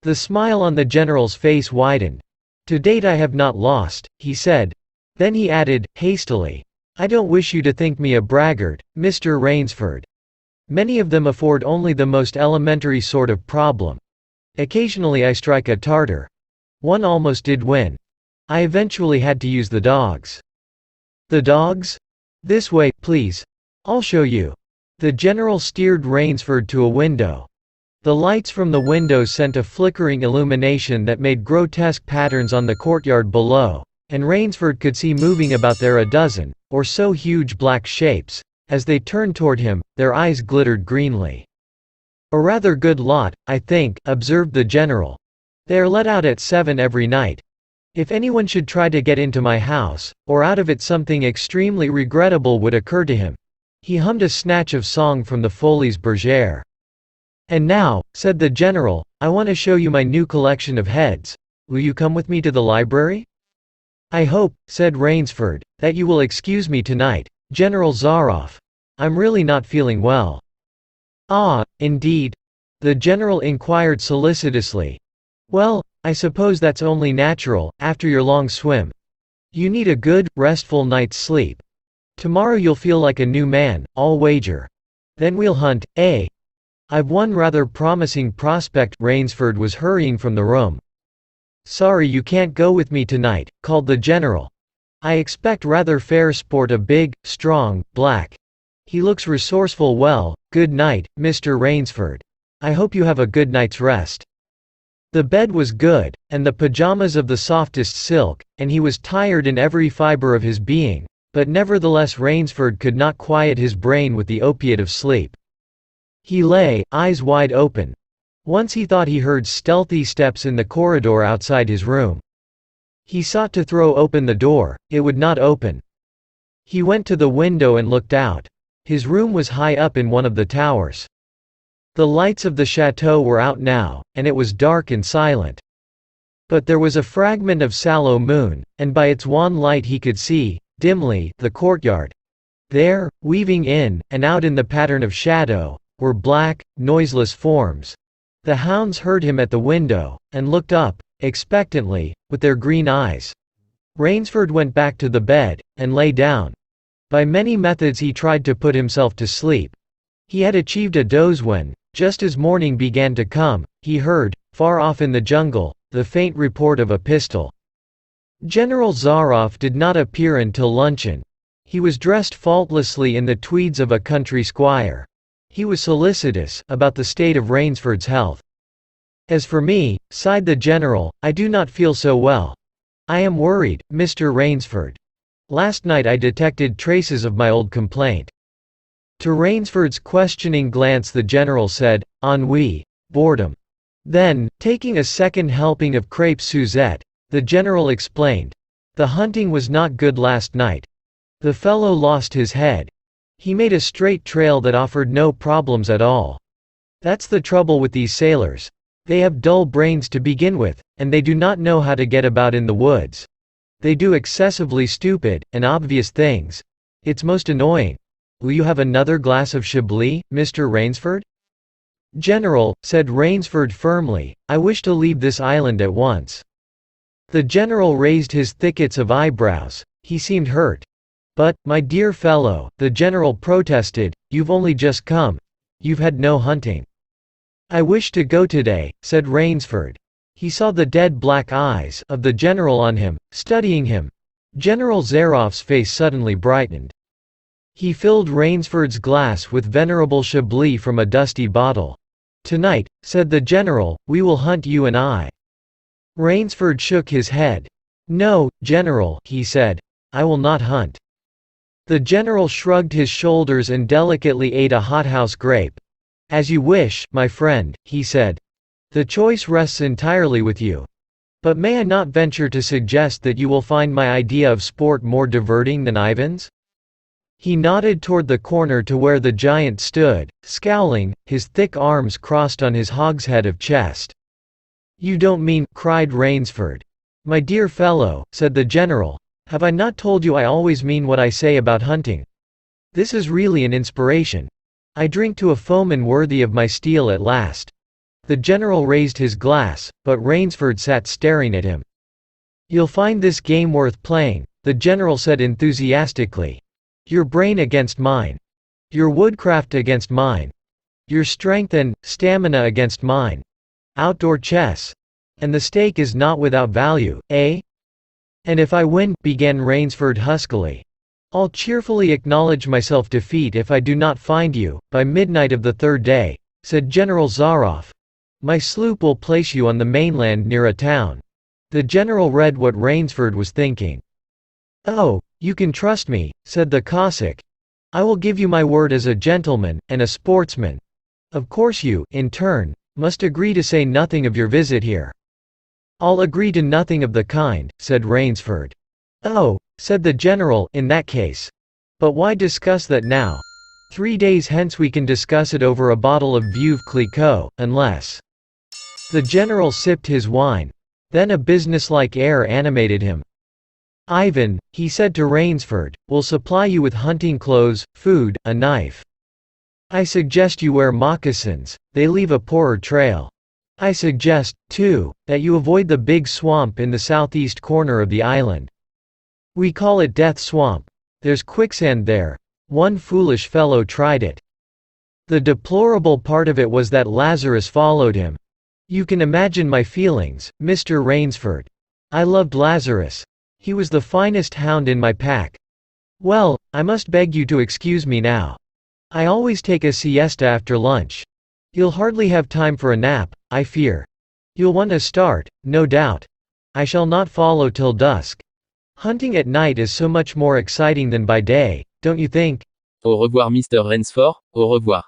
The smile on the general's face widened. "To date I have not lost," he said. Then he added, hastily, "I don't wish you to think me a braggart, Mr. Rainsford. Many of them afford only the most elementary sort of problem. Occasionally I strike a Tartar. One almost did win. I eventually had to use the dogs." "The dogs? This way, please. I'll show you." The general steered Rainsford to a window. The lights from the window sent a flickering illumination that made grotesque patterns on the courtyard below, and Rainsford could see moving about there a dozen, or so huge black shapes. As they turned toward him, their eyes glittered greenly. "A rather good lot, I think," observed the general. "They are let out at 7 every night. If anyone should try to get into my house, or out of it something extremely regrettable would occur to him." He hummed a snatch of song from the Folies Bergère. "And now," said the general, "I want to show you my new collection of heads. Will you come with me to the library?" "I hope," said Rainsford, "that you will excuse me tonight, General Zaroff. I'm really not feeling well." "Ah, indeed?" the general inquired solicitously. "Well, I suppose that's only natural, after your long swim. You need a good, restful night's sleep. Tomorrow you'll feel like a new man, I'll wager. Then we'll hunt, eh? I've one rather promising prospect." Rainsford was hurrying from the room. "Sorry you can't go with me tonight," called the general. "I expect rather fair sport, a big, strong, black. He looks resourceful. Well, good night, Mr. Rainsford. I hope you have a good night's rest." The bed was good, and the pajamas of the softest silk, and he was tired in every fiber of his being, but nevertheless Rainsford could not quiet his brain with the opiate of sleep. He lay, eyes wide open. Once he thought he heard stealthy steps in the corridor outside his room. He sought to throw open the door, it would not open. He went to the window and looked out. His room was high up in one of the towers. The lights of the chateau were out now, and it was dark and silent. But there was a fragment of sallow moon, and by its wan light he could see, dimly, the courtyard. There, weaving in and out in the pattern of shadow, were black, noiseless forms. The hounds heard him at the window, and looked up, expectantly, with their green eyes. Rainsford went back to the bed, and lay down. By many methods he tried to put himself to sleep. He had achieved a doze when, just as morning began to come, he heard, far off in the jungle, the faint report of a pistol. General Zaroff did not appear until luncheon. He was dressed faultlessly in the tweeds of a country squire. He was solicitous about the state of Rainsford's health. "As for me," sighed the general, "I do not feel so well. I am worried, Mr. Rainsford. Last night I detected traces of my old complaint." To Rainsford's questioning glance the general said, "Ennui, boredom." Then, taking a second helping of crepe Suzette, the general explained, "The hunting was not good last night. The fellow lost his head. He made a straight trail that offered no problems at all. That's the trouble with these sailors. They have dull brains to begin with, and they do not know how to get about in the woods. They do excessively stupid and obvious things. It's most annoying. Will you have another glass of Chablis, Mr. Rainsford?" "General," said Rainsford firmly, "I wish to leave this island at once." The general raised his thickets of eyebrows. He seemed hurt. "But, my dear fellow," the general protested, "you've only just come. You've had no hunting." "I wish to go today," said Rainsford. He saw the dead black eyes of the general on him, studying him. General Zaroff's face suddenly brightened. He filled Rainsford's glass with venerable Chablis from a dusty bottle. "Tonight," said the general, "we will hunt, you and I." Rainsford shook his head. "No, General," he said. "I will not hunt." The general shrugged his shoulders and delicately ate a hothouse grape. "As you wish, my friend," he said. "The choice rests entirely with you. But may I not venture to suggest that you will find my idea of sport more diverting than Ivan's?" He nodded toward the corner to where the giant stood, scowling, his thick arms crossed on his hogshead of chest. "You don't mean," cried Rainsford. "My dear fellow," said the general, "have I not told you I always mean what I say about hunting? This is really an inspiration. I drink to a foeman worthy of my steel at last. The general raised his glass, but Rainsford sat staring at him. "You'll find this game worth playing," the general said enthusiastically. "Your brain against mine. Your woodcraft against mine. Your strength and stamina against mine. Outdoor chess. And the stake is not without value, eh?" "And if I win," began Rainsford huskily, "I'll cheerfully acknowledge myself defeat if I do not find you, by midnight of the third day," said General Zaroff. "My sloop will place you on the mainland near a town." The general read what Rainsford was thinking. "Oh, you can trust me," said the Cossack. "I will give you my word as a gentleman, and a sportsman. Of course you, in turn, must agree to say nothing of your visit here." "I'll agree to nothing of the kind," said Rainsford. "Oh," said the general, "in that case. But why discuss that now? 3 days hence we can discuss it over a bottle of Veuve Clicquot, unless—" The general sipped his wine. Then a businesslike air animated him. "Ivan," he said to Rainsford, "will supply you with hunting clothes, food, a knife. I suggest you wear moccasins, they leave a poorer trail. I suggest, too, that you avoid the big swamp in the southeast corner of the island. We call it Death Swamp. There's quicksand there. One foolish fellow tried it. The deplorable part of it was that Lazarus followed him. You can imagine my feelings, Mr. Rainsford. I loved Lazarus. He was the finest hound in my pack. Well, I must beg you to excuse me now. I always take a siesta after lunch. You'll hardly have time for a nap, I fear. You'll want a start, no doubt. I shall not follow till dusk. Hunting at night is so much more exciting than by day, don't you think?" Au revoir Mr. Rainsford, au revoir.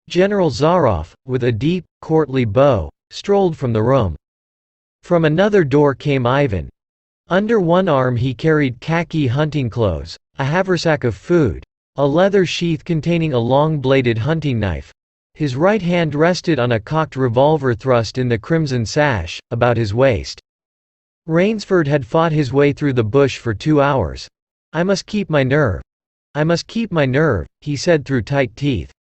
General Zaroff, with a deep, courtly bow, strolled from the room. From another door came Ivan. Under one arm he carried khaki hunting clothes, a haversack of food, a leather sheath containing a long-bladed hunting knife. His right hand rested on a cocked revolver thrust in the crimson sash, about his waist. Rainsford had fought his way through the bush for 2 hours. "I must keep my nerve. I must keep my nerve," he said through tight teeth.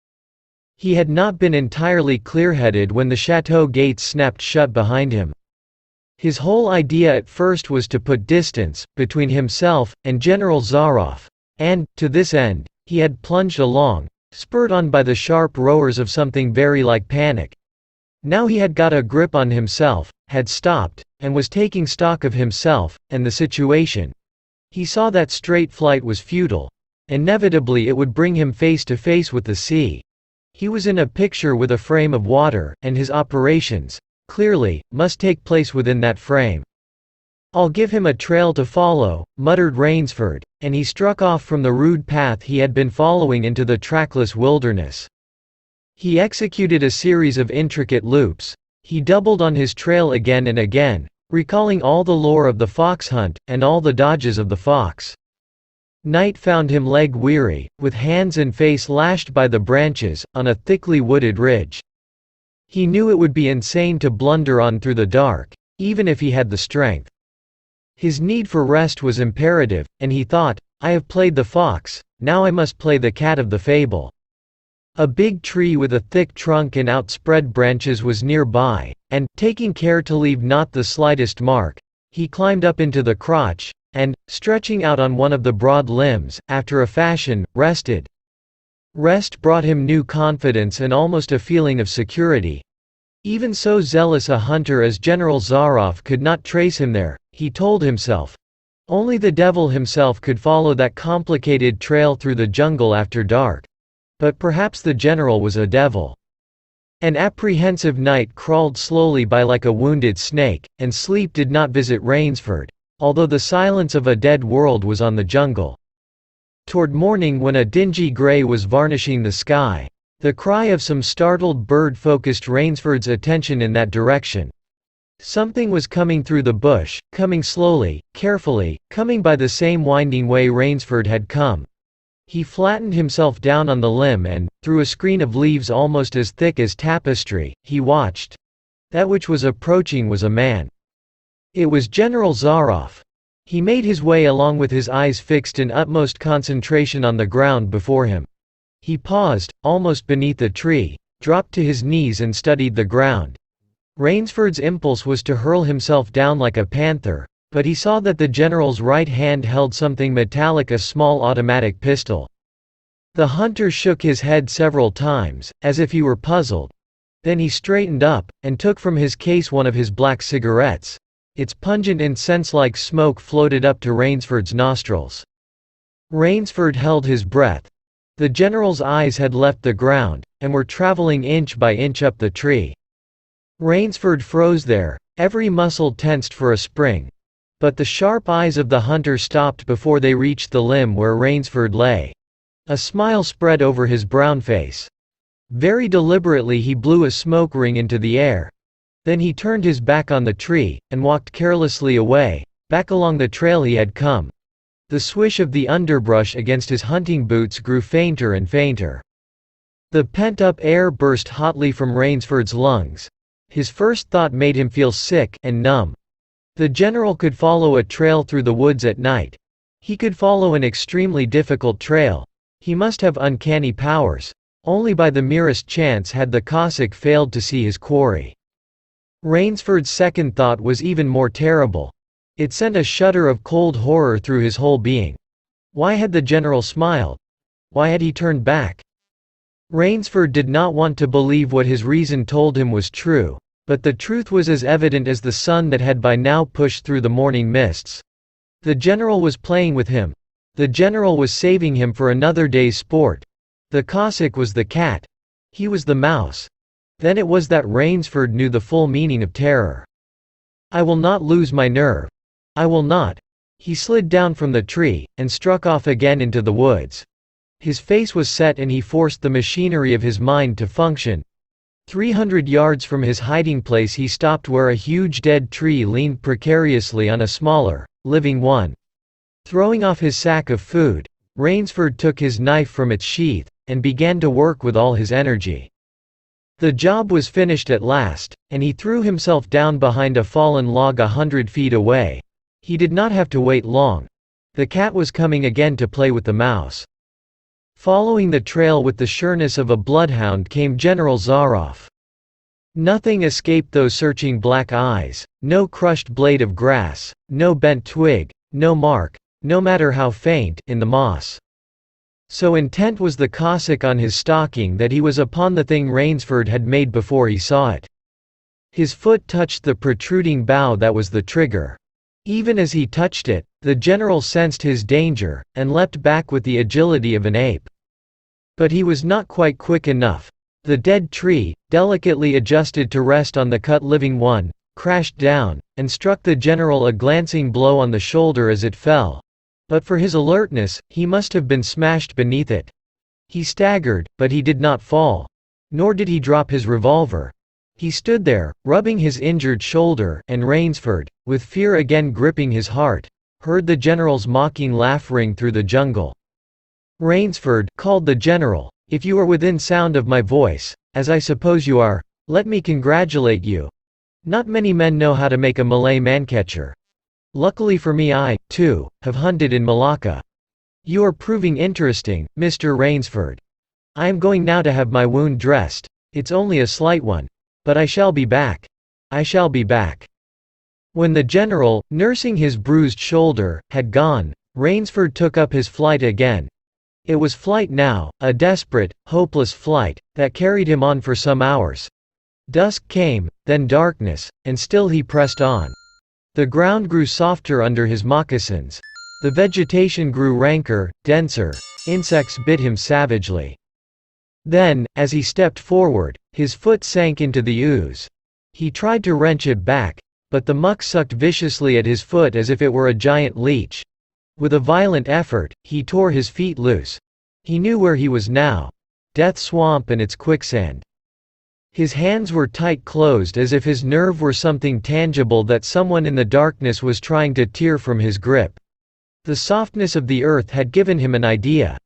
He had not been entirely clear-headed when the chateau gates snapped shut behind him. His whole idea at first was to put distance between himself and General Zaroff, and, to this end, he had plunged along, spurred on by the sharp roars of something very like panic. Now he had got a grip on himself, had stopped, and was taking stock of himself, and the situation. He saw that straight flight was futile. Inevitably it would bring him face to face with the sea. He was in a picture with a frame of water, and his operations, clearly, must take place within that frame. "I'll give him a trail to follow," muttered Rainsford, and he struck off from the rude path he had been following into the trackless wilderness. He executed a series of intricate loops. He doubled on his trail again and again, recalling all the lore of the fox hunt, and all the dodges of the fox. Night found him leg-weary, with hands and face lashed by the branches, on a thickly wooded ridge. He knew it would be insane to blunder on through the dark, even if he had the strength. His need for rest was imperative, and he thought, "I have played the fox, now I must play the cat of the fable." A big tree with a thick trunk and outspread branches was nearby, and, taking care to leave not the slightest mark, he climbed up into the crotch, and, stretching out on one of the broad limbs, after a fashion, rested. Rest brought him new confidence and almost a feeling of security. Even so zealous a hunter as General Zaroff could not trace him there, he told himself. Only the devil himself could follow that complicated trail through the jungle after dark. But perhaps the general was a devil. An apprehensive night crawled slowly by like a wounded snake, and sleep did not visit Rainsford, although the silence of a dead world was on the jungle. Toward morning, when a dingy gray was varnishing the sky, the cry of some startled bird focused Rainsford's attention in that direction. Something was coming through the bush, coming slowly, carefully, coming by the same winding way Rainsford had come. He flattened himself down on the limb and, through a screen of leaves almost as thick as tapestry, he watched. That which was approaching was a man. It was General Zaroff. He made his way along with his eyes fixed in utmost concentration on the ground before him. He paused, almost beneath a tree, dropped to his knees and studied the ground. Rainsford's impulse was to hurl himself down like a panther, but he saw that the general's right hand held something metallic, a small automatic pistol. The hunter shook his head several times, as if he were puzzled. Then he straightened up, and took from his case one of his black cigarettes. Its pungent incense-like smoke floated up to Rainsford's nostrils. Rainsford held his breath. The general's eyes had left the ground, and were traveling inch by inch up the tree. Rainsford froze there, every muscle tensed for a spring. But the sharp eyes of the hunter stopped before they reached the limb where Rainsford lay. A smile spread over his brown face. Very deliberately he blew a smoke ring into the air. Then he turned his back on the tree, and walked carelessly away, back along the trail he had come. The swish of the underbrush against his hunting boots grew fainter and fainter. The pent-up air burst hotly from Rainsford's lungs. His first thought made him feel sick and numb. The general could follow a trail through the woods at night. He could follow an extremely difficult trail. He must have uncanny powers. Only by the merest chance had the Cossack failed to see his quarry. Rainsford's second thought was even more terrible. It sent a shudder of cold horror through his whole being. Why had the general smiled? Why had he turned back? Rainsford did not want to believe what his reason told him was true, but the truth was as evident as the sun that had by now pushed through the morning mists. The general was playing with him. The general was saving him for another day's sport. The Cossack was the cat. He was the mouse. Then it was that Rainsford knew the full meaning of terror. "I will not lose my nerve. I will not." He slid down from the tree, and struck off again into the woods. His face was set and he forced the machinery of his mind to function. 300 yards from his hiding place he stopped where a huge dead tree leaned precariously on a smaller, living one. Throwing off his sack of food, Rainsford took his knife from its sheath, and began to work with all his energy. The job was finished at last, and he threw himself down behind a fallen log 100 feet away. He did not have to wait long. The cat was coming again to play with the mouse. Following the trail with the sureness of a bloodhound came General Zaroff. Nothing escaped those searching black eyes, no crushed blade of grass, no bent twig, no mark, no matter how faint, in the moss. So intent was the Cossack on his stalking that he was upon the thing Rainsford had made before he saw it. His foot touched the protruding bough that was the trigger. Even as he touched it, the general sensed his danger, and leapt back with the agility of an ape. But he was not quite quick enough. The dead tree, delicately adjusted to rest on the cut living one, crashed down, and struck the general a glancing blow on the shoulder as it fell. But for his alertness, he must have been smashed beneath it. He staggered, but he did not fall. Nor did he drop his revolver. He stood there, rubbing his injured shoulder, and Rainsford, with fear again gripping his heart, heard the general's mocking laugh ring through the jungle. "Rainsford," called the general, "if you are within sound of my voice, as I suppose you are, let me congratulate you. Not many men know how to make a Malay mancatcher. Luckily for me I, too, have hunted in Malacca. You are proving interesting, Mr. Rainsford. I am going now to have my wound dressed. It's only a slight one. But I shall be back. I shall be back." When the general, nursing his bruised shoulder, had gone, Rainsford took up his flight again. It was flight now, a desperate, hopeless flight, that carried him on for some hours. Dusk came, then darkness, and still he pressed on. The ground grew softer under his moccasins. The vegetation grew ranker, denser, insects bit him savagely. Then, as he stepped forward, his foot sank into the ooze. He tried to wrench it back, but the muck sucked viciously at his foot as if it were a giant leech. With a violent effort, he tore his feet loose. He knew where he was now. Death Swamp and its quicksand. His hands were tight closed as if his nerve were something tangible that someone in the darkness was trying to tear from his grip. The softness of the earth had given him an idea.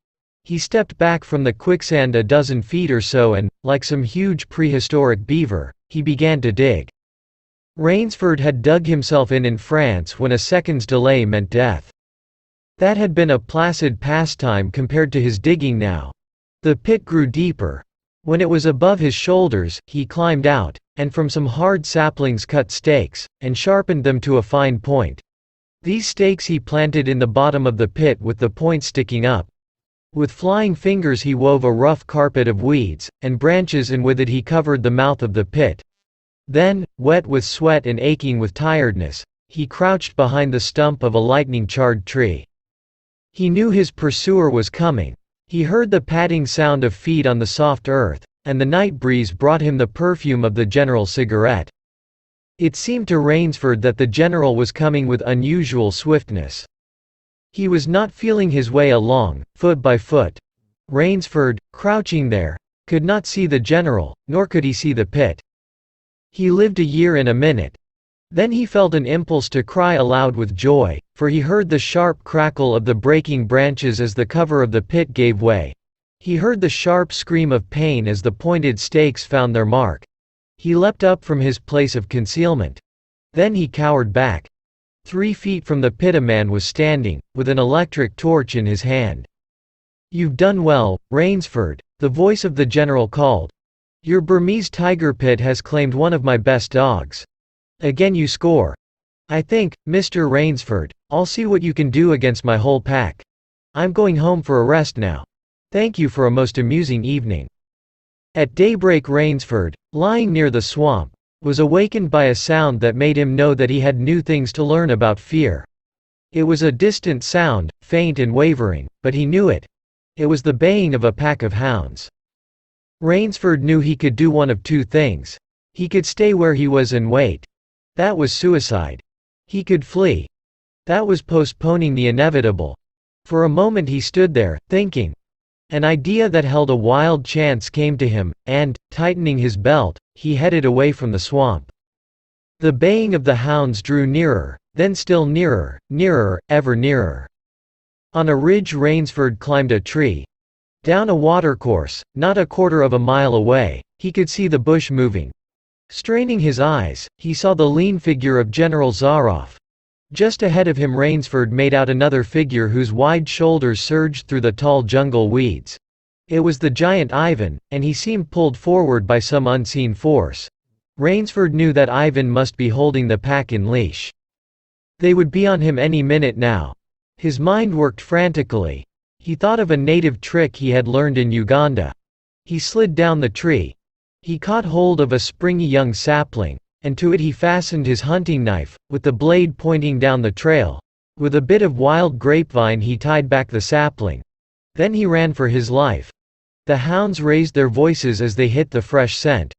He stepped back from the quicksand a dozen feet or so and, like some huge prehistoric beaver, he began to dig. Rainsford had dug himself in France when a second's delay meant death. That had been a placid pastime compared to his digging now. The pit grew deeper. When it was above his shoulders, he climbed out, and from some hard saplings cut stakes, and sharpened them to a fine point. These stakes he planted in the bottom of the pit with the point sticking up. With flying fingers he wove a rough carpet of weeds and branches, and with it he covered the mouth of the pit. Then, wet with sweat and aching with tiredness, he crouched behind the stump of a lightning-charred tree. He knew his pursuer was coming. He heard the padding sound of feet on the soft earth, and the night breeze brought him the perfume of the general's cigarette. It seemed to Rainsford that the general was coming with unusual swiftness. He was not feeling his way along, foot by foot. Rainsford, crouching there, could not see the general, nor could he see the pit. He lived a year in a minute. Then he felt an impulse to cry aloud with joy, for he heard the sharp crackle of the breaking branches as the cover of the pit gave way. He heard the sharp scream of pain as the pointed stakes found their mark. He leapt up from his place of concealment. Then he cowered back. 3 feet from the pit a man was standing, with an electric torch in his hand. "You've done well, Rainsford," the voice of the general called. "Your Burmese tiger pit has claimed one of my best dogs. Again you score. I think, Mr. Rainsford, I'll see what you can do against my whole pack. I'm going home for a rest now. Thank you for a most amusing evening." At daybreak Rainsford, lying near the swamp, was awakened by a sound that made him know that he had new things to learn about fear. It was a distant sound, faint and wavering, but he knew it. It was the baying of a pack of hounds. Rainsford knew he could do one of 2 things. He could stay where he was and wait. That was suicide. He could flee. That was postponing the inevitable. For a moment he stood there, thinking. An idea that held a wild chance came to him, and, tightening his belt, he headed away from the swamp. The baying of the hounds drew nearer, then still nearer, nearer, ever nearer. On a ridge Rainsford climbed a tree. Down a watercourse, not a quarter of a mile away, he could see the bush moving. Straining his eyes, he saw the lean figure of General Zaroff. Just ahead of him Rainsford made out another figure whose wide shoulders surged through the tall jungle weeds. It was the giant Ivan, and he seemed pulled forward by some unseen force. Rainsford knew that Ivan must be holding the pack in leash. They would be on him any minute now. His mind worked frantically. He thought of a native trick he had learned in Uganda. He slid down the tree. He caught hold of a springy young sapling, and to it he fastened his hunting knife, with the blade pointing down the trail. With a bit of wild grapevine he tied back the sapling. Then he ran for his life. The hounds raised their voices as they hit the fresh scent.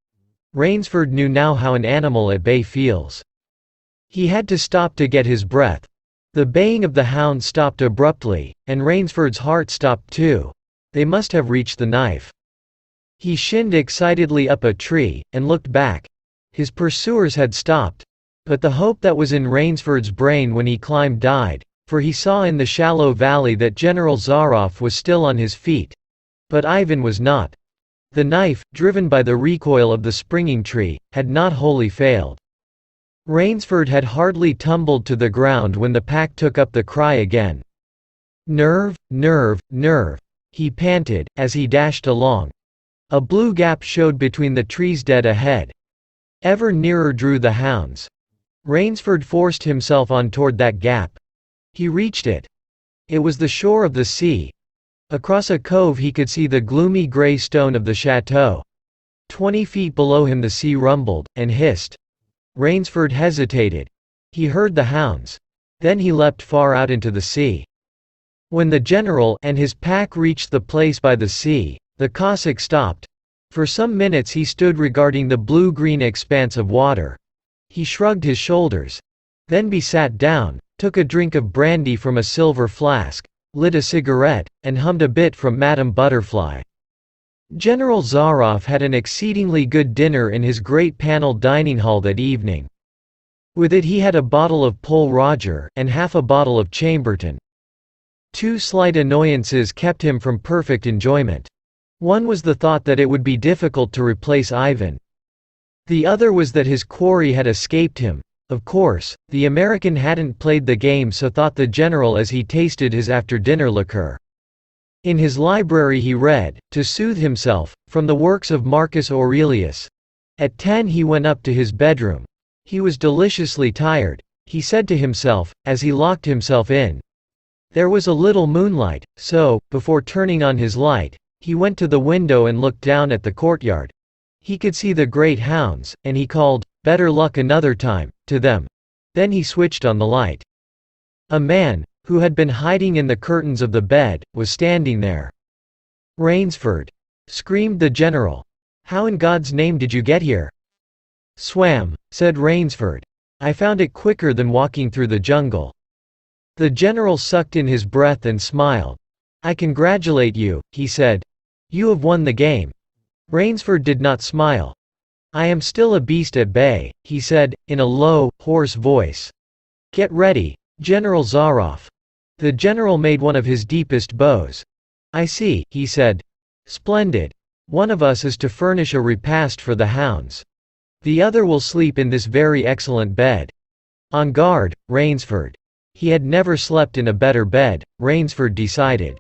Rainsford knew now how an animal at bay feels. He had to stop to get his breath. The baying of the hounds stopped abruptly, and Rainsford's heart stopped too. They must have reached the knife. He shinned excitedly up a tree, and looked back. His pursuers had stopped. But the hope that was in Rainsford's brain when he climbed died, for he saw in the shallow valley that General Zaroff was still on his feet. But Ivan was not. The knife, driven by the recoil of the springing tree, had not wholly failed. Rainsford had hardly tumbled to the ground when the pack took up the cry again. "Nerve, nerve, nerve," he panted, as he dashed along. A blue gap showed between the trees dead ahead. Ever nearer drew the hounds. Rainsford forced himself on toward that gap. He reached it. It was the shore of the sea. Across a cove he could see the gloomy gray stone of the chateau. 20 feet below him the sea rumbled, and hissed. Rainsford hesitated. He heard the hounds. Then he leapt far out into the sea. When the general and his pack reached the place by the sea, the Cossack stopped. For some minutes he stood regarding the blue-green expanse of water. He shrugged his shoulders. Then he sat down, took a drink of brandy from a silver flask, lit a cigarette, and hummed a bit from Madame Butterfly. General Zaroff had an exceedingly good dinner in his great paneled dining hall that evening. With it he had a bottle of Pol Roger and half a bottle of Chambertin. 2 slight annoyances kept him from perfect enjoyment. One was the thought that it would be difficult to replace Ivan. The other was that his quarry had escaped him. Of course, the American hadn't played the game, so thought the general as he tasted his after-dinner liqueur. In his library he read, to soothe himself, from the works of Marcus Aurelius. At 10 he went up to his bedroom. He was deliciously tired, he said to himself, as he locked himself in. There was a little moonlight, so, before turning on his light, he went to the window and looked down at the courtyard. He could see the great hounds, and he called, "Better luck another time," to them. Then he switched on the light. A man, who had been hiding in the curtains of the bed, was standing there. "Rainsford!" screamed the general. "How in God's name did you get here?" "Swam," said Rainsford. "I found it quicker than walking through the jungle." The general sucked in his breath and smiled. "I congratulate you," he said. "You have won the game." Rainsford did not smile. "I am still a beast at bay," he said, in a low, hoarse voice. "Get ready, General Zaroff." The general made one of his deepest bows. "I see," he said. "Splendid. One of us is to furnish a repast for the hounds. The other will sleep in this very excellent bed. On guard, Rainsford." He had never slept in a better bed, Rainsford decided.